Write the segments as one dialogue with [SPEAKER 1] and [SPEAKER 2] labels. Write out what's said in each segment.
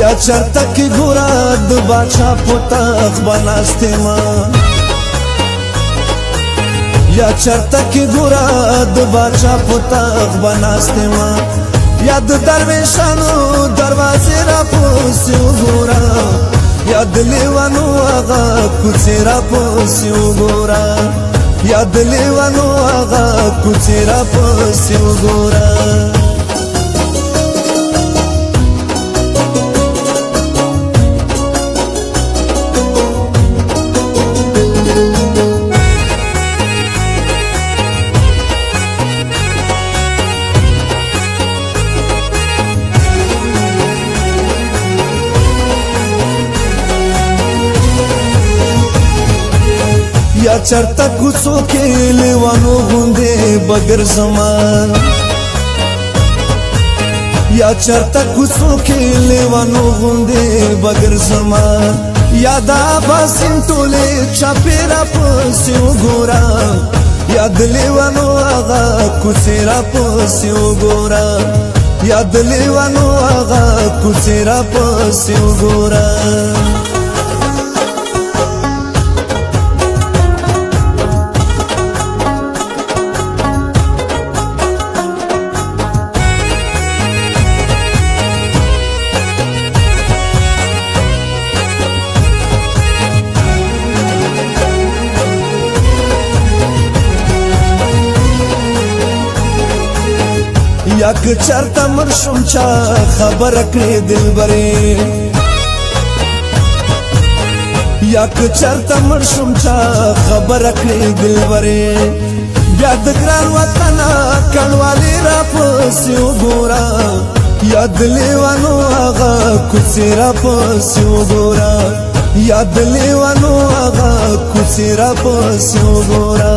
[SPEAKER 1] یا چرته کې ګوره د باچا په تخت بناستې ما یا چرته کې ګوره د باچا په تخت بناستې ما یا د درویشانو دروازې را پسې وګوره یا د لیوانو هغه کوڅې را پسې وګوره یا د لیوانو هغه کوڅې را پسې وګوره یا چرته کوڅو کې لیوانو غوندې بګر زمان یا چرته کوڅو کې لیوانو غوندې بګر زمان یا دا باسین ټولې چاپې را پسې وګوره یا د لیوانو هغه کوڅې را پسې وګوره یا د لیوانو هغه کوڅې را پسې وګوره یا که چرته مړ شم چا خبره کړې دلبرې یا که چرته مړ شم چا خبره کړې دلبرې بیا د ګران وطنه کڼوالې را پسې وګوره یا د لیوانو هغه کوڅې را پسې وګوره یا د لیوانو هغه کوڅې را پسې وګوره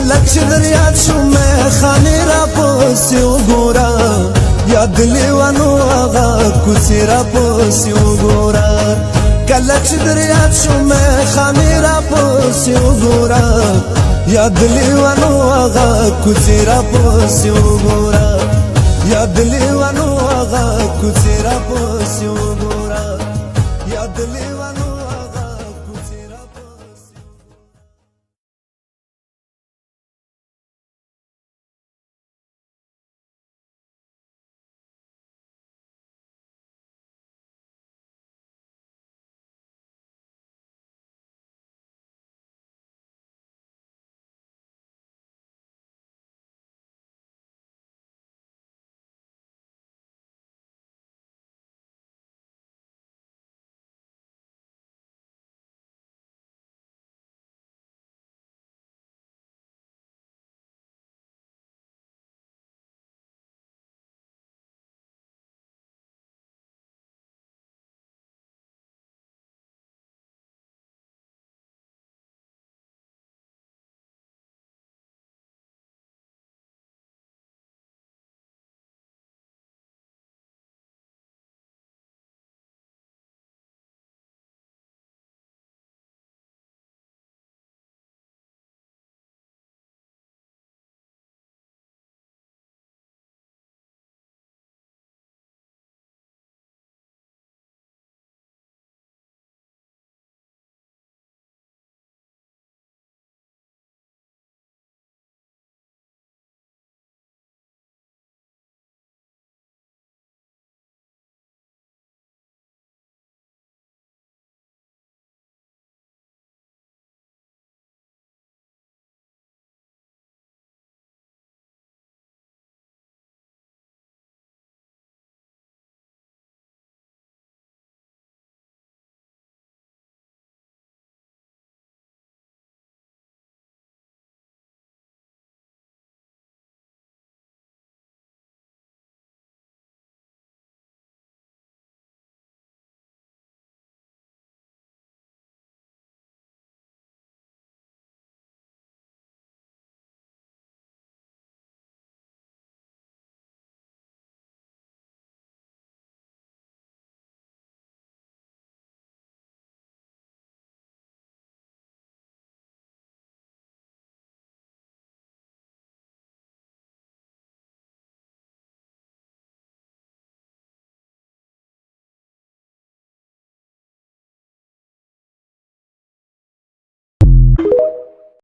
[SPEAKER 1] کله چې در یاد شو میخانې را پسې وګوره یا د لیوانو هغه کوڅې را پسې وګوره کله چې در یاد شو میخانې را پسې وګوره یا د لیوانو هغه کوڅې را پسې وګوره یا د لیوانو هغه کوڅې را پسې وګوره یا د